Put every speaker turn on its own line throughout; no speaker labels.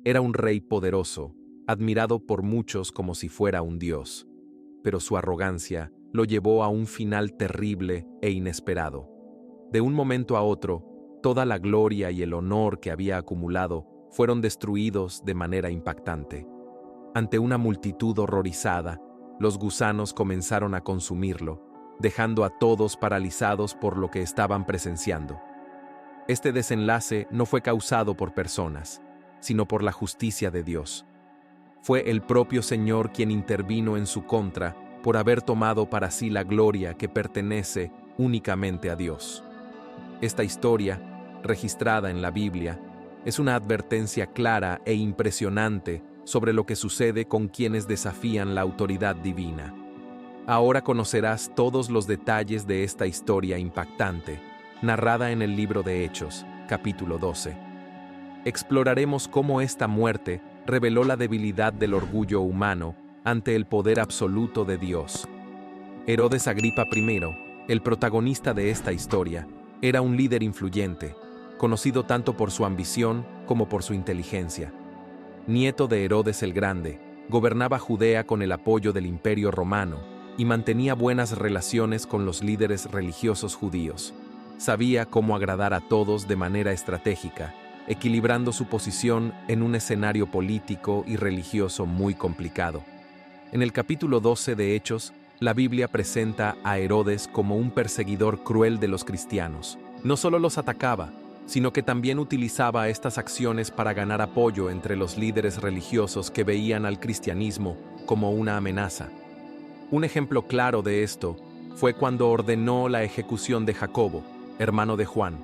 Era un rey poderoso, admirado por muchos como si fuera un dios, pero su arrogancia lo llevó a un final terrible e inesperado. De un momento a otro, toda la gloria y el honor que había acumulado fueron destruidos de manera impactante. Ante una multitud horrorizada, los gusanos comenzaron a consumirlo, dejando a todos paralizados por lo que estaban presenciando. Este desenlace no fue causado por personas, sino por la justicia de Dios. Fue el propio Señor quien intervino en su contra por haber tomado para sí la gloria que pertenece únicamente a Dios. Esta historia, registrada en la Biblia, es una advertencia clara e impresionante sobre lo que sucede con quienes desafían la autoridad divina. Ahora conocerás todos los detalles de esta historia impactante, narrada en el libro de Hechos, capítulo 12. Exploraremos cómo esta muerte reveló la debilidad del orgullo humano ante el poder absoluto de Dios. Herodes Agripa I, el protagonista de esta historia, era un líder influyente, conocido tanto por su ambición como por su inteligencia. Nieto de Herodes el Grande, gobernaba Judea con el apoyo del Imperio Romano y mantenía buenas relaciones con los líderes religiosos judíos. Sabía cómo agradar a todos de manera estratégica, equilibrando su posición en un escenario político y religioso muy complicado. En el capítulo 12 de Hechos, la Biblia presenta a Herodes como un perseguidor cruel de los cristianos. No solo los atacaba, sino que también utilizaba estas acciones para ganar apoyo entre los líderes religiosos que veían al cristianismo como una amenaza. Un ejemplo claro de esto fue cuando ordenó la ejecución de Jacobo, hermano de Juan.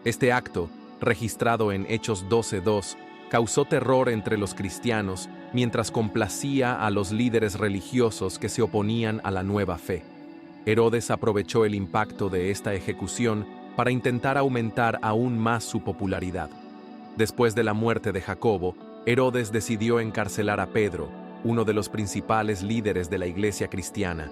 Este acto, registrado en Hechos 12:2, causó terror entre los cristianos mientras complacía a los líderes religiosos que se oponían a la nueva fe. Herodes aprovechó el impacto de esta ejecución para intentar aumentar aún más su popularidad. Después de la muerte de Jacobo, Herodes decidió encarcelar a Pedro, uno de los principales líderes de la iglesia cristiana.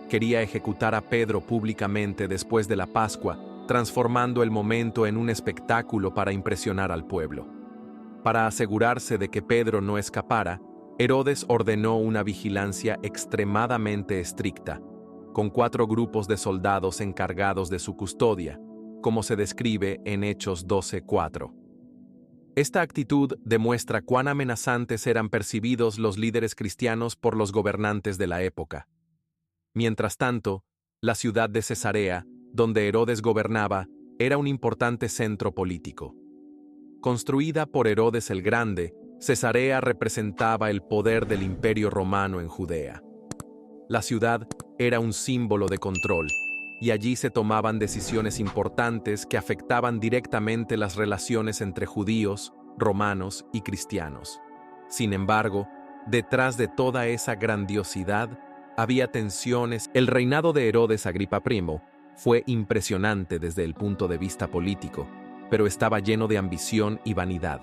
Quería ejecutar a Pedro públicamente después de la Pascua, transformando el momento en un espectáculo para impresionar al pueblo. Para asegurarse de que Pedro no escapara, Herodes ordenó una vigilancia extremadamente estricta, con 4 grupos de soldados encargados de su custodia, como se describe en Hechos 12:4. Esta actitud demuestra cuán amenazantes eran percibidos los líderes cristianos por los gobernantes de la época. Mientras tanto, la ciudad de Cesarea, donde Herodes gobernaba, era un importante centro político. Construida por Herodes el Grande, Cesarea representaba el poder del Imperio Romano en Judea. La ciudad era un símbolo de control, y allí se tomaban decisiones importantes que afectaban directamente las relaciones entre judíos, romanos y cristianos. Sin embargo, detrás de toda esa grandiosidad, había tensiones. El reinado de Herodes Agripa I fue impresionante desde el punto de vista político, pero estaba lleno de ambición y vanidad.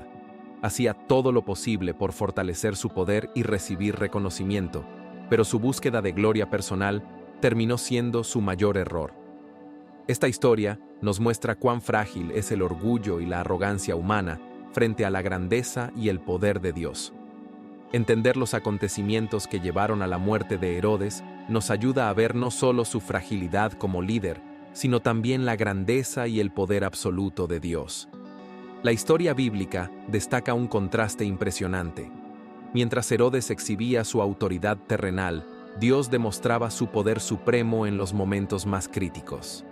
Hacía todo lo posible por fortalecer su poder y recibir reconocimiento, pero su búsqueda de gloria personal terminó siendo su mayor error. Esta historia nos muestra cuán frágil es el orgullo y la arrogancia humana frente a la grandeza y el poder de Dios. Entender los acontecimientos que llevaron a la muerte de Herodes nos ayuda a ver no solo su fragilidad como líder, sino también la grandeza y el poder absoluto de Dios. La historia bíblica destaca un contraste impresionante. Mientras Herodes exhibía su autoridad terrenal, Dios demostraba su poder supremo en los momentos más críticos.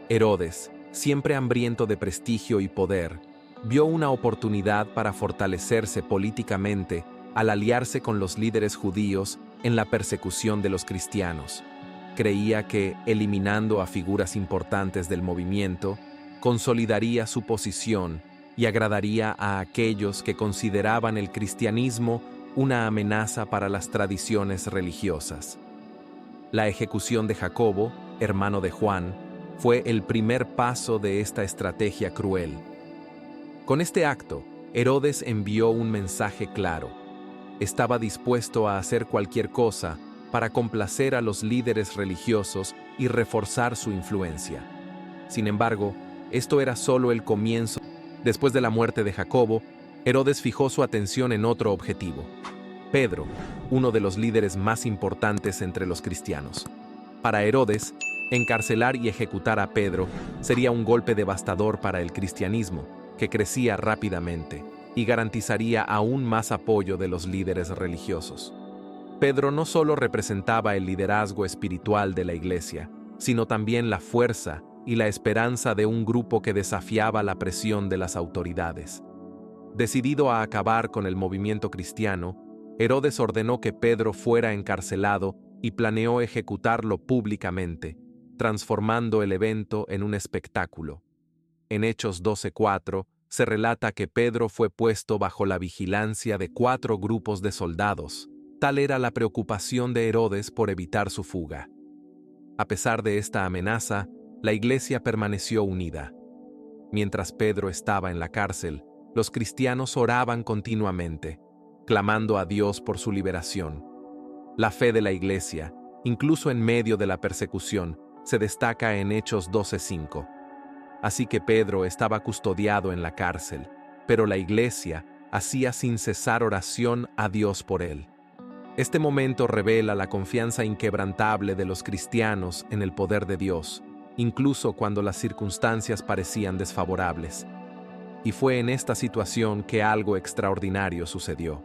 Herodes, siempre hambriento de prestigio y poder, vio una oportunidad para fortalecerse políticamente al aliarse con los líderes judíos en la persecución de los cristianos. Creía que, eliminando a figuras importantes del movimiento, consolidaría su posición y agradaría a aquellos que consideraban el cristianismo una amenaza para las tradiciones religiosas. La ejecución de Jacobo, hermano de Juan, fue el primer paso de esta estrategia cruel. Con este acto, Herodes envió un mensaje claro. Estaba dispuesto a hacer cualquier cosa para complacer a los líderes religiosos y reforzar su influencia. Sin embargo, esto era solo el comienzo. Después de la muerte de Jacobo, Herodes fijó su atención en otro objetivo: Pedro, uno de los líderes más importantes entre los cristianos. Para Herodes, encarcelar y ejecutar a Pedro sería un golpe devastador para el cristianismo, que crecía rápidamente, y garantizaría aún más apoyo de los líderes religiosos. Pedro no solo representaba el liderazgo espiritual de la iglesia, sino también la fuerza y la esperanza de un grupo que desafiaba la presión de las autoridades. Decidido a acabar con el movimiento cristiano, Herodes ordenó que Pedro fuera encarcelado y planeó ejecutarlo públicamente, transformando el evento en un espectáculo. En Hechos 12:4 se relata que Pedro fue puesto bajo la vigilancia de 4 grupos de soldados. Tal era la preocupación de Herodes por evitar su fuga. A pesar de esta amenaza, la iglesia permaneció unida. Mientras Pedro estaba en la cárcel, los cristianos oraban continuamente, clamando a Dios por su liberación. La fe de la iglesia, incluso en medio de la persecución, se destaca en Hechos 12:5. Así que Pedro estaba custodiado en la cárcel, pero la iglesia hacía sin cesar oración a Dios por él. Este momento revela la confianza inquebrantable de los cristianos en el poder de Dios, incluso cuando las circunstancias parecían desfavorables. Y fue en esta situación que algo extraordinario sucedió.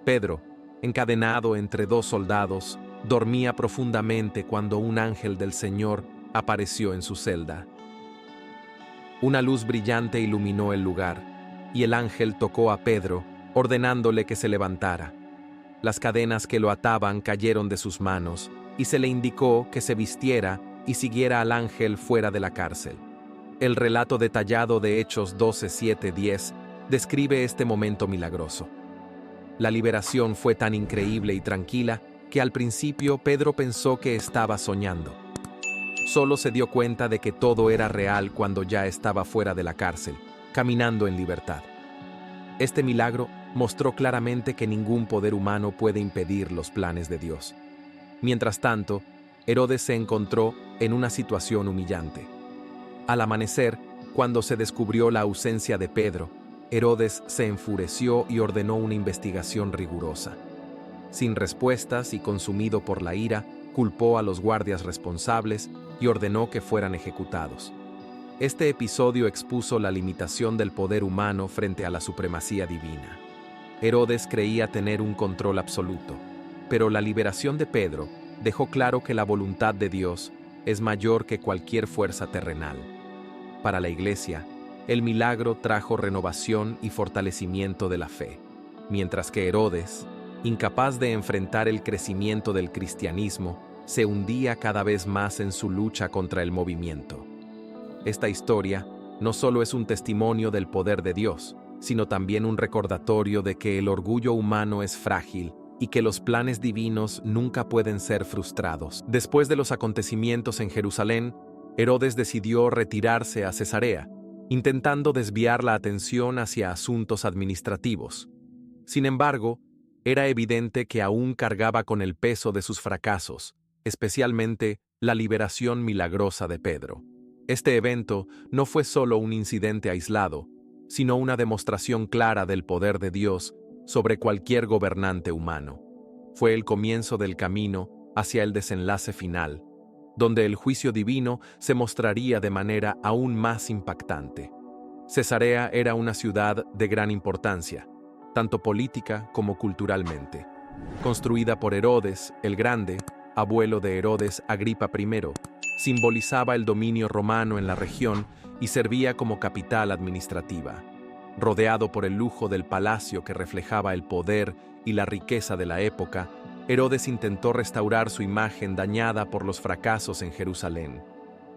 Pedro, encadenado entre 2 soldados, dormía profundamente cuando un ángel del Señor apareció en su celda. Una luz brillante iluminó el lugar, y el ángel tocó a Pedro, ordenándole que se levantara. Las cadenas que lo ataban cayeron de sus manos, y se le indicó que se vistiera y siguiera al ángel fuera de la cárcel. El relato detallado de Hechos 12:7-10 describe este momento milagroso. La liberación fue tan increíble y tranquila que al principio Pedro pensó que estaba soñando. Solo se dio cuenta de que todo era real cuando ya estaba fuera de la cárcel, caminando en libertad. Este milagro mostró claramente que ningún poder humano puede impedir los planes de Dios. Mientras tanto, Herodes se encontró en una situación humillante. Al amanecer, cuando se descubrió la ausencia de Pedro, Herodes se enfureció y ordenó una investigación rigurosa. Sin respuestas y consumido por la ira, culpó a los guardias responsables y ordenó que fueran ejecutados. Este episodio expuso la limitación del poder humano frente a la supremacía divina. Herodes creía tener un control absoluto, pero la liberación de Pedro dejó claro que la voluntad de Dios es mayor que cualquier fuerza terrenal. Para la iglesia, el milagro trajo renovación y fortalecimiento de la fe, mientras que Herodes, incapaz de enfrentar el crecimiento del cristianismo, se hundía cada vez más en su lucha contra el movimiento. Esta historia no solo es un testimonio del poder de Dios, sino también un recordatorio de que el orgullo humano es frágil y que los planes divinos nunca pueden ser frustrados. Después de los acontecimientos en Jerusalén, Herodes decidió retirarse a Cesarea, intentando desviar la atención hacia asuntos administrativos. Sin embargo, era evidente que aún cargaba con el peso de sus fracasos, especialmente la liberación milagrosa de Pedro. Este evento no fue solo un incidente aislado, sino una demostración clara del poder de Dios sobre cualquier gobernante humano. Fue el comienzo del camino hacia el desenlace final, donde el juicio divino se mostraría de manera aún más impactante. Cesarea era una ciudad de gran importancia, tanto política como culturalmente. Construida por Herodes el Grande, abuelo de Herodes Agripa I, simbolizaba el dominio romano en la región y servía como capital administrativa. Rodeado por el lujo del palacio que reflejaba el poder y la riqueza de la época, Herodes intentó restaurar su imagen dañada por los fracasos en Jerusalén.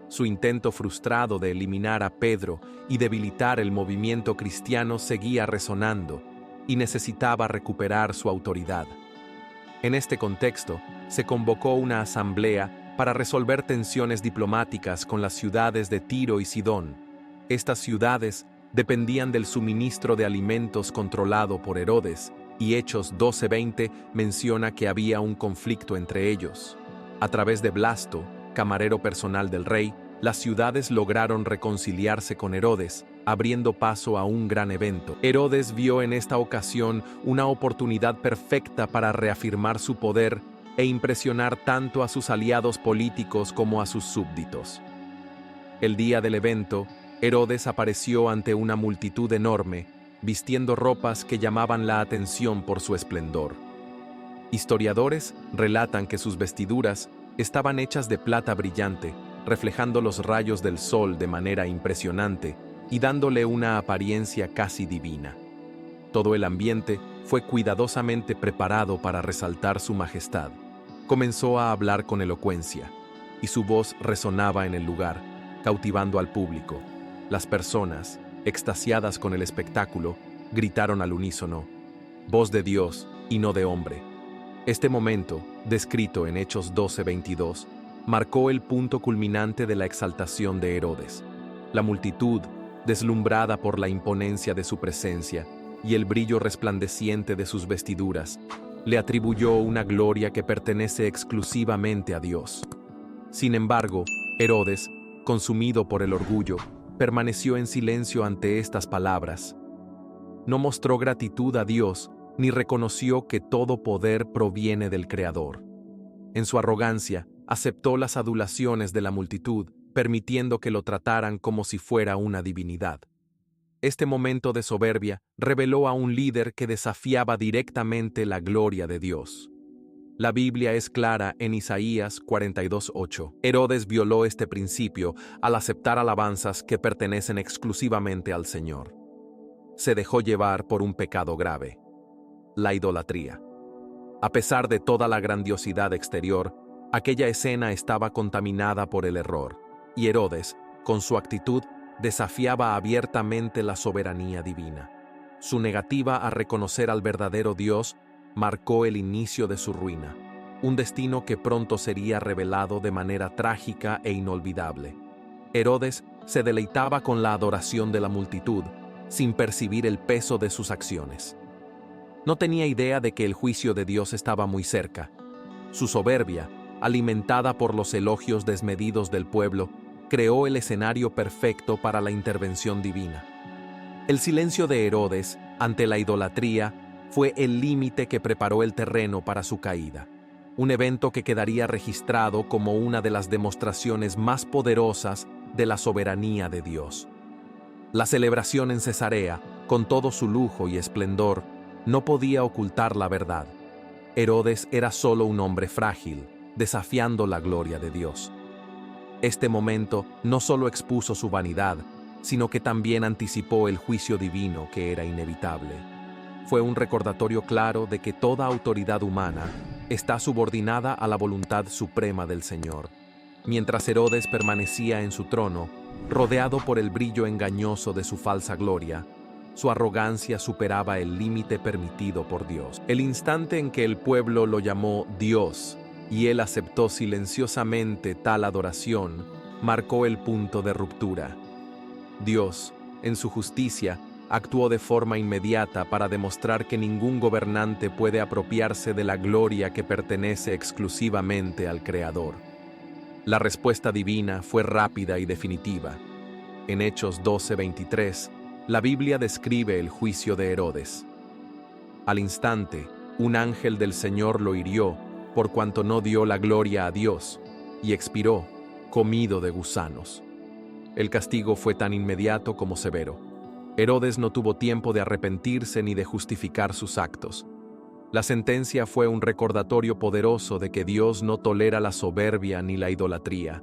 Su intento frustrado de eliminar a Pedro y debilitar el movimiento cristiano seguía resonando, y necesitaba recuperar su autoridad. En este contexto, se convocó una asamblea para resolver tensiones diplomáticas con las ciudades de Tiro y Sidón. Estas ciudades dependían del suministro de alimentos controlado por Herodes, y Hechos 12:20 menciona que había un conflicto entre ellos. A través de Blasto, camarero personal del rey, las ciudades lograron reconciliarse con Herodes, abriendo paso a un gran evento. Herodes vio en esta ocasión una oportunidad perfecta para reafirmar su poder e impresionar tanto a sus aliados políticos como a sus súbditos. El día del evento, Herodes apareció ante una multitud enorme, vistiendo ropas que llamaban la atención por su esplendor. Historiadores relatan que sus vestiduras estaban hechas de plata brillante, reflejando los rayos del sol de manera impresionante y dándole una apariencia casi divina. Todo el ambiente fue cuidadosamente preparado para resaltar su majestad. Comenzó a hablar con elocuencia, y su voz resonaba en el lugar, cautivando al público. Las personas, extasiadas con el espectáculo, gritaron al unísono: «Voz de Dios y no de hombre». Este momento, descrito en Hechos 12:22, marcó el punto culminante de la exaltación de Herodes. La multitud, deslumbrada por la imponencia de su presencia y el brillo resplandeciente de sus vestiduras, le atribuyó una gloria que pertenece exclusivamente a Dios. Sin embargo, Herodes, consumido por el orgullo, permaneció en silencio ante estas palabras. No mostró gratitud a Dios ni reconoció que todo poder proviene del Creador. En su arrogancia, aceptó las adulaciones de la multitud, permitiendo que lo trataran como si fuera una divinidad. Este momento de soberbia reveló a un líder que desafiaba directamente la gloria de Dios. La Biblia es clara en Isaías 42:8. Herodes violó este principio al aceptar alabanzas que pertenecen exclusivamente al Señor. Se dejó llevar por un pecado grave: la idolatría. A pesar de toda la grandiosidad exterior, aquella escena estaba contaminada por el error, y Herodes, con su actitud, desafiaba abiertamente la soberanía divina. Su negativa a reconocer al verdadero Dios marcó el inicio de su ruina, un destino que pronto sería revelado de manera trágica e inolvidable. Herodes se deleitaba con la adoración de la multitud, sin percibir el peso de sus acciones. No tenía idea de que el juicio de Dios estaba muy cerca. Su soberbia, alimentada por los elogios desmedidos del pueblo, creó el escenario perfecto para la intervención divina. El silencio de Herodes ante la idolatría fue el límite que preparó el terreno para su caída, un evento que quedaría registrado como una de las demostraciones más poderosas de la soberanía de Dios. La celebración en Cesarea, con todo su lujo y esplendor, no podía ocultar la verdad. Herodes era solo un hombre frágil, desafiando la gloria de Dios. Este momento no solo expuso su vanidad, sino que también anticipó el juicio divino que era inevitable. Fue un recordatorio claro de que toda autoridad humana está subordinada a la voluntad suprema del Señor. Mientras Herodes permanecía en su trono, rodeado por el brillo engañoso de su falsa gloria, su arrogancia superaba el límite permitido por Dios. El instante en que el pueblo lo llamó Dios y él aceptó silenciosamente tal adoración, marcó el punto de ruptura. Dios, en su justicia, actuó de forma inmediata para demostrar que ningún gobernante puede apropiarse de la gloria que pertenece exclusivamente al Creador. La respuesta divina fue rápida y definitiva. En Hechos 12:23, la Biblia describe el juicio de Herodes. Al instante, un ángel del Señor lo hirió por cuanto no dio la gloria a Dios, y expiró, comido de gusanos. El castigo fue tan inmediato como severo. Herodes no tuvo tiempo de arrepentirse ni de justificar sus actos. La sentencia fue un recordatorio poderoso de que Dios no tolera la soberbia ni la idolatría.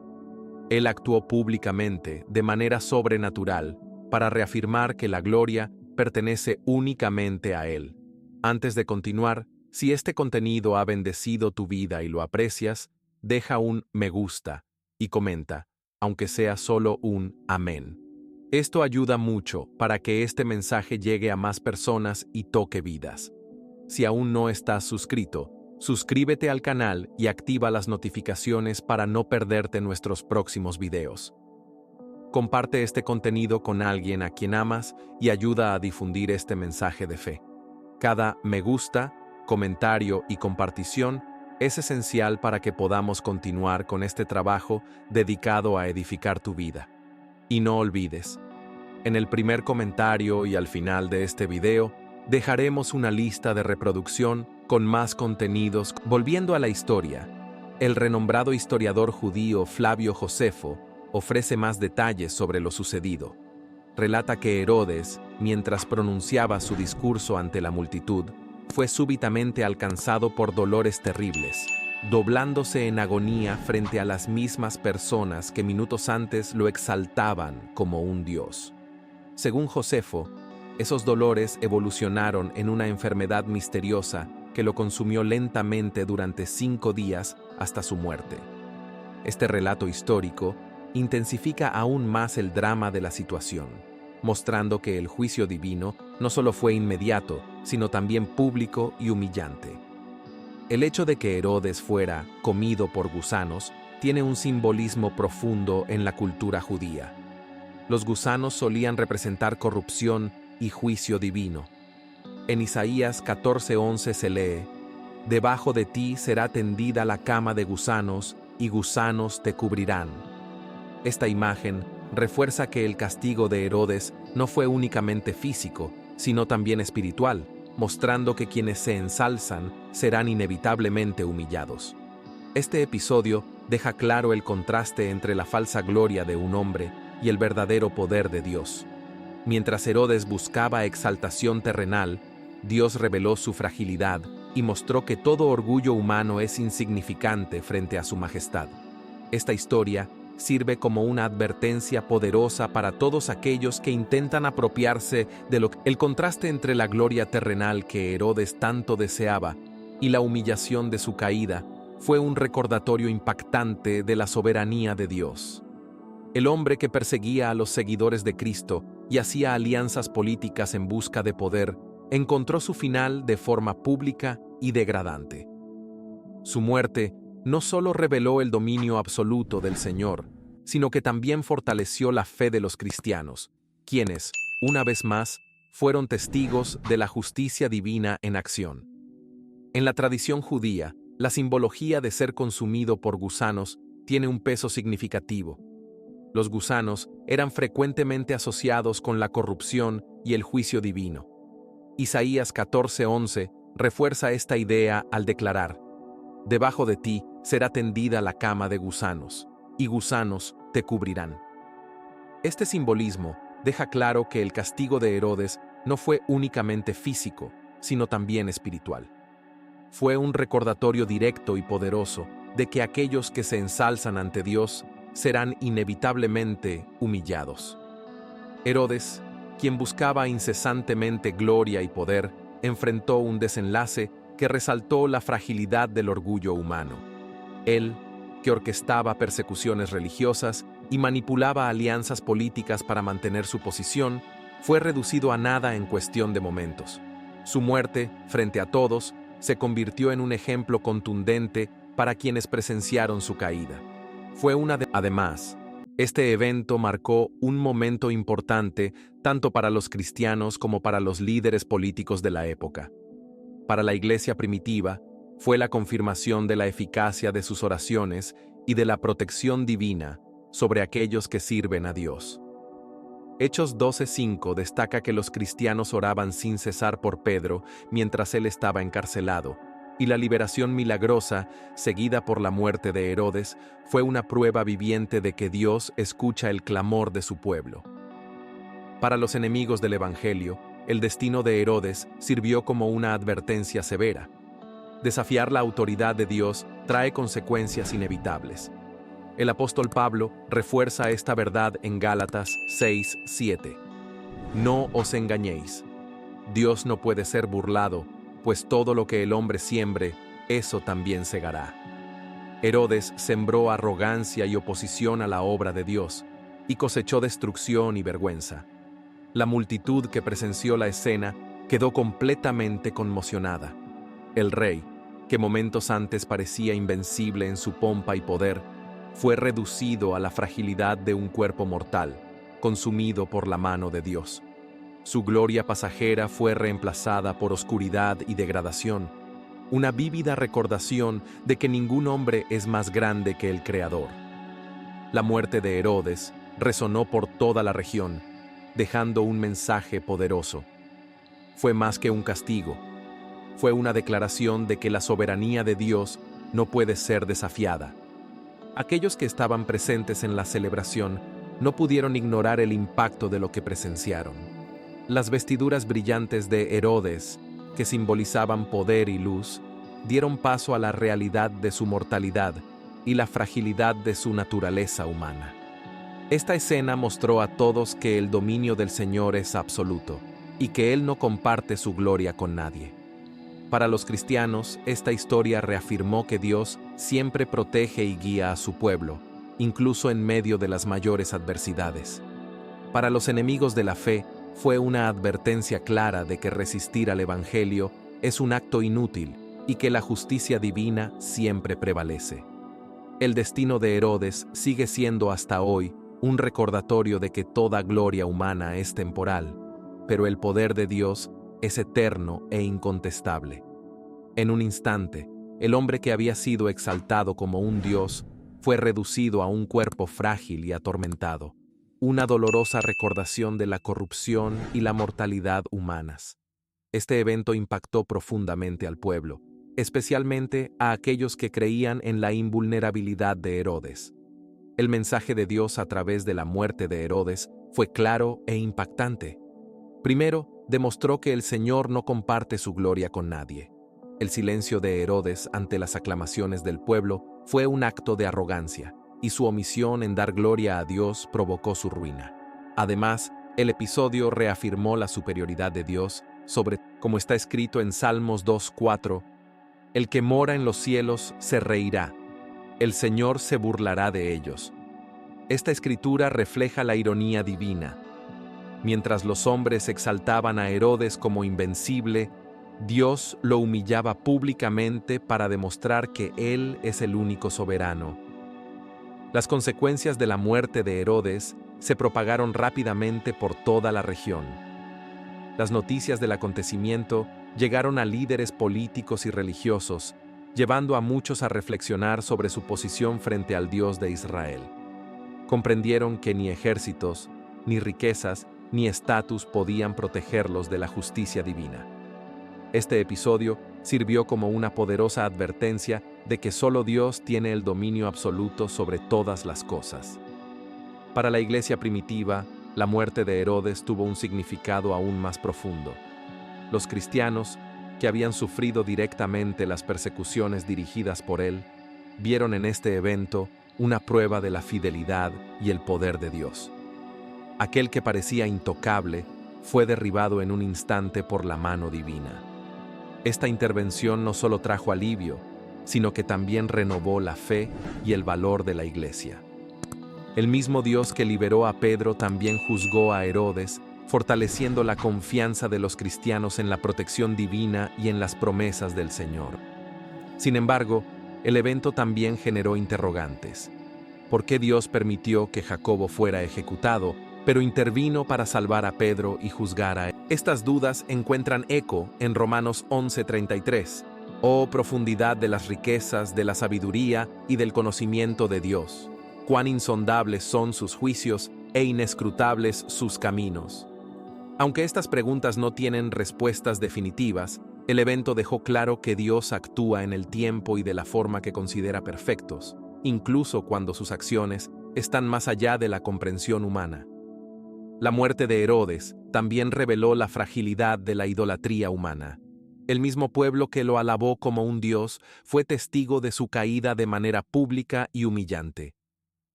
Él actuó públicamente, de manera sobrenatural, para reafirmar que la gloria pertenece únicamente a Él. Antes de continuar, si este contenido ha bendecido tu vida y lo aprecias, deja un me gusta y comenta, aunque sea solo un amén. Esto ayuda mucho para que este mensaje llegue a más personas y toque vidas. Si aún no estás suscrito, suscríbete al canal y activa las notificaciones para no perderte nuestros próximos videos. Comparte este contenido con alguien a quien amas y ayuda a difundir este mensaje de fe. Cada me gusta, comentario y compartición es esencial para que podamos continuar con este trabajo dedicado a edificar tu vida. Y no olvides, En el primer comentario y al final de este video, dejaremos una lista de reproducción con más contenidos. Volviendo a la historia, el renombrado historiador judío Flavio Josefo ofrece más detalles sobre lo sucedido. Relata que Herodes, mientras pronunciaba su discurso ante la multitud, fue súbitamente alcanzado por dolores terribles, doblándose en agonía frente a las mismas personas que minutos antes lo exaltaban como un dios. Según Josefo, esos dolores evolucionaron en una enfermedad misteriosa que lo consumió lentamente durante 5 días hasta su muerte. Este relato histórico intensifica aún más el drama de la situación, mostrando que el juicio divino no solo fue inmediato, sino también público y humillante. El hecho de que Herodes fuera comido por gusanos tiene un simbolismo profundo en la cultura judía. Los gusanos solían representar corrupción y juicio divino. En Isaías 14:11 se lee: «Debajo de ti será tendida la cama de gusanos, y gusanos te cubrirán». Esta imagen refuerza que el castigo de Herodes no fue únicamente físico, sino también espiritual, mostrando que quienes se ensalzan serán inevitablemente humillados. Este episodio deja claro el contraste entre la falsa gloria de un hombre y el verdadero poder de Dios. Mientras Herodes buscaba exaltación terrenal, Dios reveló su fragilidad y mostró que todo orgullo humano es insignificante frente a su majestad. Esta historia sirve como una advertencia poderosa para todos aquellos que intentan apropiarse de el contraste entre la gloria terrenal que Herodes tanto deseaba y la humillación de su caída fue un recordatorio impactante de la soberanía de Dios. El hombre que perseguía a los seguidores de Cristo y hacía alianzas políticas en busca de poder, encontró su final de forma pública y degradante. Su muerte no solo reveló el dominio absoluto del Señor, sino que también fortaleció la fe de los cristianos, quienes, una vez más, fueron testigos de la justicia divina en acción. En la tradición judía, la simbología de ser consumido por gusanos tiene un peso significativo. Los gusanos eran frecuentemente asociados con la corrupción y el juicio divino. Isaías 14:11 refuerza esta idea al declarar: «Debajo de ti será tendida la cama de gusanos, y gusanos te cubrirán». Este simbolismo deja claro que el castigo de Herodes no fue únicamente físico, sino también espiritual. Fue un recordatorio directo y poderoso de que aquellos que se ensalzan ante Dios serán inevitablemente humillados. Herodes, quien buscaba incesantemente gloria y poder, enfrentó un desenlace que resaltó la fragilidad del orgullo humano. Él, que orquestaba persecuciones religiosas y manipulaba alianzas políticas para mantener su posición, fue reducido a nada en cuestión de momentos. Su muerte, frente a todos, se convirtió en un ejemplo contundente para quienes presenciaron su caída. Además, este evento marcó un momento importante tanto para los cristianos como para los líderes políticos de la época. Para la iglesia primitiva, fue la confirmación de la eficacia de sus oraciones y de la protección divina sobre aquellos que sirven a Dios. Hechos 12:5 destaca que los cristianos oraban sin cesar por Pedro mientras él estaba encarcelado, y la liberación milagrosa, seguida por la muerte de Herodes, fue una prueba viviente de que Dios escucha el clamor de su pueblo. Para los enemigos del Evangelio, el destino de Herodes sirvió como una advertencia severa. Desafiar la autoridad de Dios trae consecuencias inevitables. El apóstol Pablo refuerza esta verdad en Gálatas 6:7. No os engañéis. Dios no puede ser burlado, pues todo lo que el hombre siembre, eso también segará. Herodes sembró arrogancia y oposición a la obra de Dios, y cosechó destrucción y vergüenza. La multitud que presenció la escena quedó completamente conmocionada. El rey, que momentos antes parecía invencible en su pompa y poder, fue reducido a la fragilidad de un cuerpo mortal, consumido por la mano de Dios. Su gloria pasajera fue reemplazada por oscuridad y degradación, una vívida recordación de que ningún hombre es más grande que el Creador. La muerte de Herodes resonó por toda la región, dejando un mensaje poderoso. Fue más que un castigo. Fue una declaración de que la soberanía de Dios no puede ser desafiada. Aquellos que estaban presentes en la celebración no pudieron ignorar el impacto de lo que presenciaron. Las vestiduras brillantes de Herodes, que simbolizaban poder y luz, dieron paso a la realidad de su mortalidad y la fragilidad de su naturaleza humana. Esta escena mostró a todos que el dominio del Señor es absoluto y que Él no comparte su gloria con nadie. Para los cristianos, esta historia reafirmó que Dios siempre protege y guía a su pueblo, incluso en medio de las mayores adversidades. Para los enemigos de la fe, fue una advertencia clara de que resistir al Evangelio es un acto inútil y que la justicia divina siempre prevalece. El destino de Herodes sigue siendo hasta hoy un recordatorio de que toda gloria humana es temporal, pero el poder de Dios es eterno e incontestable. En un instante, el hombre que había sido exaltado como un dios fue reducido a un cuerpo frágil y atormentado, una dolorosa recordación de la corrupción y la mortalidad humanas. Este evento impactó profundamente al pueblo, especialmente a aquellos que creían en la invulnerabilidad de Herodes. El mensaje de Dios a través de la muerte de Herodes fue claro e impactante. Primero, demostró que el Señor no comparte su gloria con nadie. El silencio de Herodes ante las aclamaciones del pueblo fue un acto de arrogancia, y su omisión en dar gloria a Dios provocó su ruina. Además, el episodio reafirmó la superioridad de Dios sobre, como está escrito en Salmos 2:4, el que mora en los cielos se reirá, el Señor se burlará de ellos. Esta escritura refleja la ironía divina. Mientras los hombres exaltaban a Herodes como invencible, Dios lo humillaba públicamente para demostrar que Él es el único soberano. Las consecuencias de la muerte de Herodes se propagaron rápidamente por toda la región. Las noticias del acontecimiento llegaron a líderes políticos y religiosos, llevando a muchos a reflexionar sobre su posición frente al Dios de Israel. Comprendieron que ni ejércitos, ni riquezas, ni estatus podían protegerlos de la justicia divina. Este episodio sirvió como una poderosa advertencia de que solo Dios tiene el dominio absoluto sobre todas las cosas. Para la iglesia primitiva, la muerte de Herodes tuvo un significado aún más profundo. Los cristianos, que habían sufrido directamente las persecuciones dirigidas por él, vieron en este evento una prueba de la fidelidad y el poder de Dios. Aquel que parecía intocable fue derribado en un instante por la mano divina. Esta intervención no solo trajo alivio, sino que también renovó la fe y el valor de la iglesia. El mismo Dios que liberó a Pedro también juzgó a Herodes, fortaleciendo la confianza de los cristianos en la protección divina y en las promesas del Señor. Sin embargo, el evento también generó interrogantes. ¿Por qué Dios permitió que Jacobo fuera ejecutado, pero intervino para salvar a Pedro y juzgar a él? Estas dudas encuentran eco en Romanos 11:33. Oh profundidad de las riquezas, de la sabiduría y del conocimiento de Dios. Cuán insondables son sus juicios e inescrutables sus caminos. Aunque estas preguntas no tienen respuestas definitivas, el evento dejó claro que Dios actúa en el tiempo y de la forma que considera perfectos, incluso cuando sus acciones están más allá de la comprensión humana. La muerte de Herodes también reveló la fragilidad de la idolatría humana. El mismo pueblo que lo alabó como un dios fue testigo de su caída de manera pública y humillante.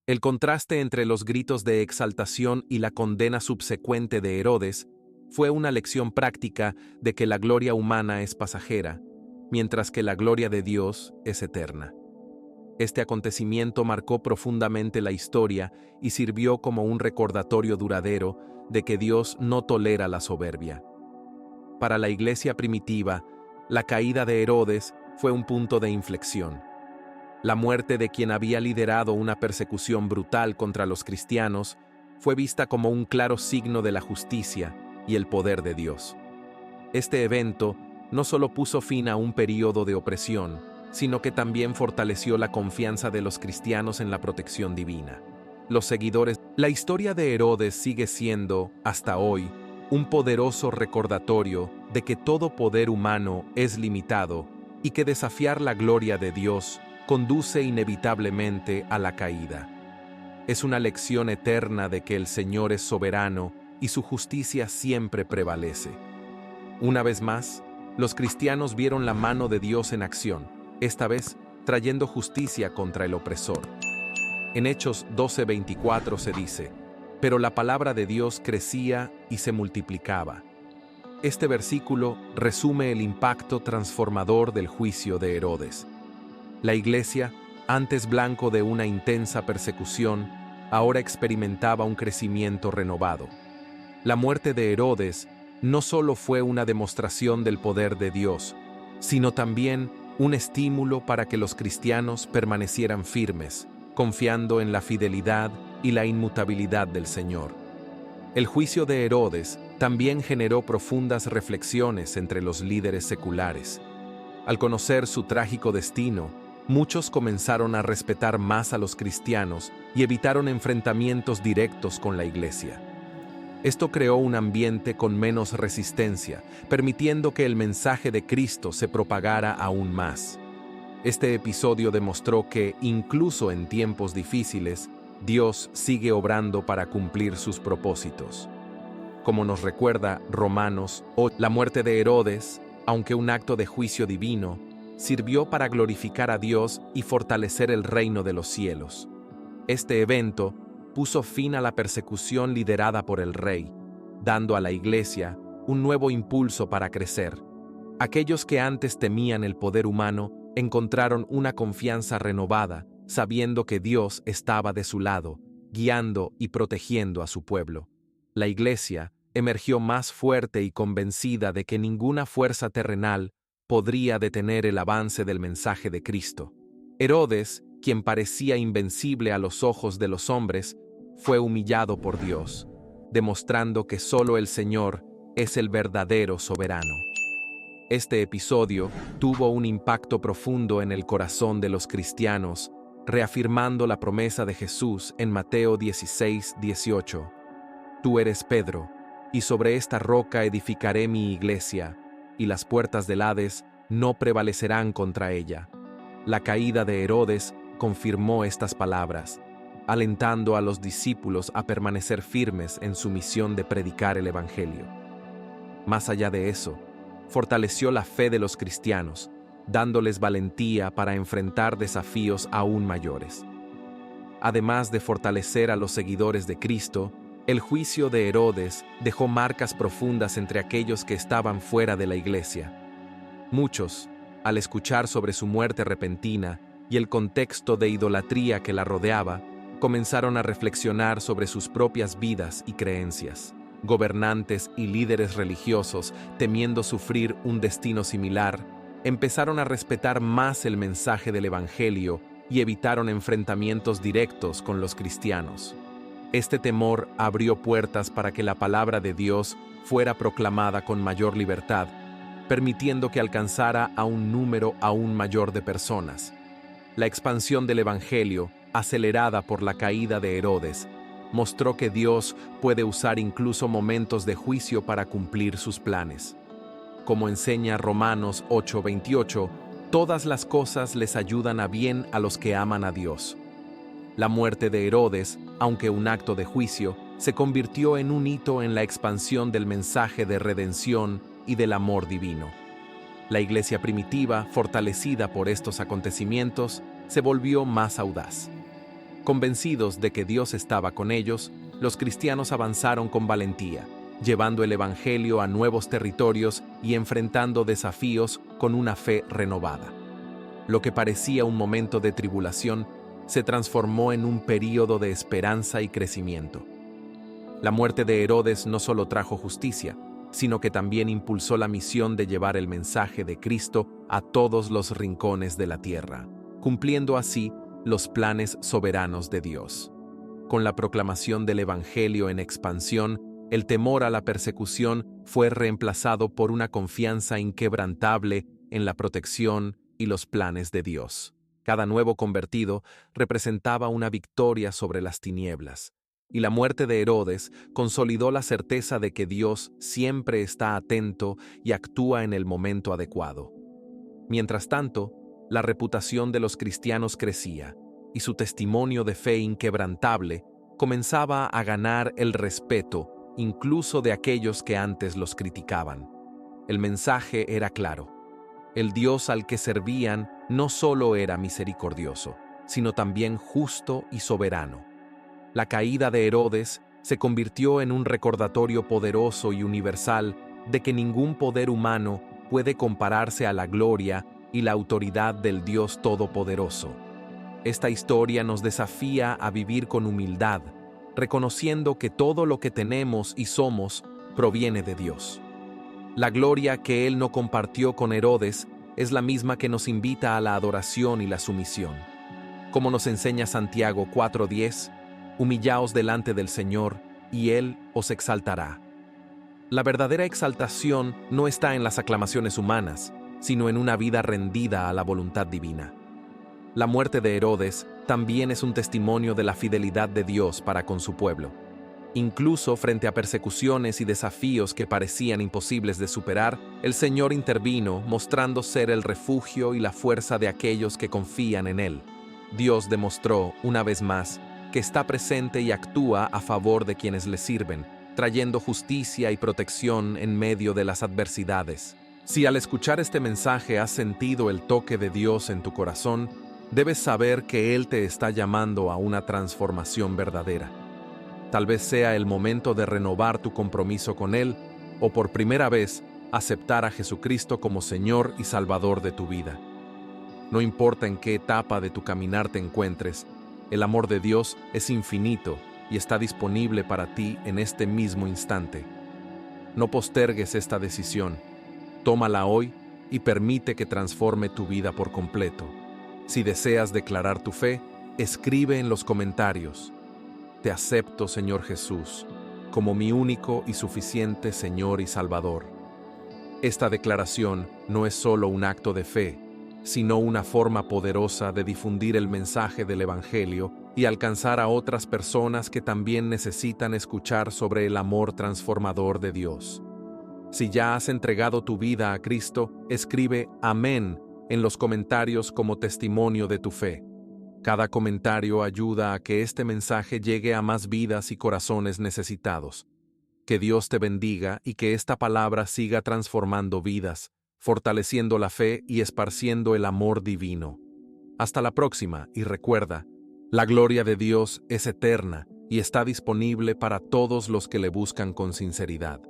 El contraste entre los gritos de exaltación y la condena subsecuente de Herodes fue una lección práctica de que la gloria humana es pasajera, mientras que la gloria de Dios es eterna. Este acontecimiento marcó profundamente la historia y sirvió como un recordatorio duradero de que Dios no tolera la soberbia. Para la iglesia primitiva, la caída de Herodes fue un punto de inflexión. La muerte de quien había liderado una persecución brutal contra los cristianos fue vista como un claro signo de la justicia y el poder de Dios. Este evento no solo puso fin a un período de opresión, sino que también fortaleció la confianza de los cristianos en la protección divina. Los seguidores La historia de Herodes sigue siendo, hasta hoy, un poderoso recordatorio de que todo poder humano es limitado y que desafiar la gloria de Dios conduce inevitablemente a la caída. Es una lección eterna de que el Señor es soberano y su justicia siempre prevalece. Una vez más, los cristianos vieron la mano de Dios en acción, esta vez trayendo justicia contra el opresor. En Hechos 12:24 se dice: pero la palabra de Dios crecía y se multiplicaba. Este versículo resume el impacto transformador del juicio de Herodes. La iglesia, antes blanco de una intensa persecución, ahora experimentaba un crecimiento renovado. La muerte de Herodes no solo fue una demostración del poder de Dios, sino también un estímulo para que los cristianos permanecieran firmes, confiando en la fidelidad y la inmutabilidad del Señor. El juicio de Herodes también generó profundas reflexiones entre los líderes seculares. Al conocer su trágico destino, muchos comenzaron a respetar más a los cristianos y evitaron enfrentamientos directos con la iglesia. Esto creó un ambiente con menos resistencia, permitiendo que el mensaje de Cristo se propagara aún más. Este episodio demostró que, incluso en tiempos difíciles, Dios sigue obrando para cumplir sus propósitos. Como nos recuerda Romanos 8, la muerte de Herodes, aunque un acto de juicio divino, sirvió para glorificar a Dios y fortalecer el reino de los cielos. Este evento puso fin a la persecución liderada por el rey, dando a la iglesia un nuevo impulso para crecer. Aquellos que antes temían el poder humano encontraron una confianza renovada, sabiendo que Dios estaba de su lado, guiando y protegiendo a su pueblo. La iglesia emergió más fuerte y convencida de que ninguna fuerza terrenal podría detener el avance del mensaje de Cristo. Herodes, quien parecía invencible a los ojos de los hombres, fue humillado por Dios, demostrando que solo el Señor es el verdadero soberano. Este episodio tuvo un impacto profundo en el corazón de los cristianos, reafirmando la promesa de Jesús en Mateo 16:18. Tú eres Pedro, y sobre esta roca edificaré mi iglesia, y las puertas del Hades no prevalecerán contra ella. La caída de Herodes confirmó estas palabras, alentando a los discípulos a permanecer firmes en su misión de predicar el Evangelio. Más allá de eso, fortaleció la fe de los cristianos, dándoles valentía para enfrentar desafíos aún mayores. Además de fortalecer a los seguidores de Cristo, el juicio de Herodes dejó marcas profundas entre aquellos que estaban fuera de la iglesia. Muchos, al escuchar sobre su muerte repentina y el contexto de idolatría que la rodeaba, comenzaron a reflexionar sobre sus propias vidas y creencias. Gobernantes y líderes religiosos, temiendo sufrir un destino similar, empezaron a respetar más el mensaje del Evangelio y evitaron enfrentamientos directos con los cristianos. Este temor abrió puertas para que la palabra de Dios fuera proclamada con mayor libertad, permitiendo que alcanzara a un número aún mayor de personas. La expansión del Evangelio, acelerada por la caída de Herodes, mostró que Dios puede usar incluso momentos de juicio para cumplir sus planes. Como enseña Romanos 8:28, todas las cosas les ayudan a bien a los que aman a Dios. La muerte de Herodes, aunque un acto de juicio, se convirtió en un hito en la expansión del mensaje de redención y del amor divino. La iglesia primitiva, fortalecida por estos acontecimientos, se volvió más audaz. Convencidos de que Dios estaba con ellos, los cristianos avanzaron con valentía, llevando el Evangelio a nuevos territorios y enfrentando desafíos con una fe renovada. Lo que parecía un momento de tribulación se transformó en un período de esperanza y crecimiento. La muerte de Herodes no solo trajo justicia, sino que también impulsó la misión de llevar el mensaje de Cristo a todos los rincones de la tierra, cumpliendo así los planes soberanos de Dios. Con la proclamación del Evangelio en expansión, el temor a la persecución fue reemplazado por una confianza inquebrantable en la protección y los planes de Dios. Cada nuevo convertido representaba una victoria sobre las tinieblas, y la muerte de Herodes consolidó la certeza de que Dios siempre está atento y actúa en el momento adecuado. Mientras tanto, la reputación de los cristianos crecía, y su testimonio de fe inquebrantable comenzaba a ganar el respeto incluso de aquellos que antes los criticaban. El mensaje era claro. El Dios al que servían no solo era misericordioso, sino también justo y soberano. La caída de Herodes se convirtió en un recordatorio poderoso y universal de que ningún poder humano puede compararse a la gloria y la autoridad del Dios Todopoderoso. Esta historia nos desafía a vivir con humildad, reconociendo que todo lo que tenemos y somos proviene de Dios. La gloria que Él no compartió con Herodes es la misma que nos invita a la adoración y la sumisión. Como nos enseña Santiago 4:10, humillaos delante del Señor, y Él os exaltará. La verdadera exaltación no está en las aclamaciones humanas, sino en una vida rendida a la voluntad divina. La muerte de Herodes también es un testimonio de la fidelidad de Dios para con su pueblo. Incluso frente a persecuciones y desafíos que parecían imposibles de superar, el Señor intervino, mostrando ser el refugio y la fuerza de aquellos que confían en Él. Dios demostró, una vez más, que está presente y actúa a favor de quienes le sirven, trayendo justicia y protección en medio de las adversidades. Si al escuchar este mensaje has sentido el toque de Dios en tu corazón, debes saber que Él te está llamando a una transformación verdadera. Tal vez sea el momento de renovar tu compromiso con Él, o por primera vez, aceptar a Jesucristo como Señor y Salvador de tu vida. No importa en qué etapa de tu caminar te encuentres, el amor de Dios es infinito y está disponible para ti en este mismo instante. No postergues esta decisión. Tómala hoy y permite que transforme tu vida por completo. Si deseas declarar tu fe, escribe en los comentarios: Te acepto, Señor Jesús, como mi único y suficiente Señor y Salvador. Esta declaración no es solo un acto de fe, sino una forma poderosa de difundir el mensaje del Evangelio y alcanzar a otras personas que también necesitan escuchar sobre el amor transformador de Dios. Si ya has entregado tu vida a Cristo, escribe Amén en los comentarios como testimonio de tu fe. Cada comentario ayuda a que este mensaje llegue a más vidas y corazones necesitados. Que Dios te bendiga y que esta palabra siga transformando vidas, fortaleciendo la fe y esparciendo el amor divino. Hasta la próxima, y recuerda, la gloria de Dios es eterna y está disponible para todos los que le buscan con sinceridad.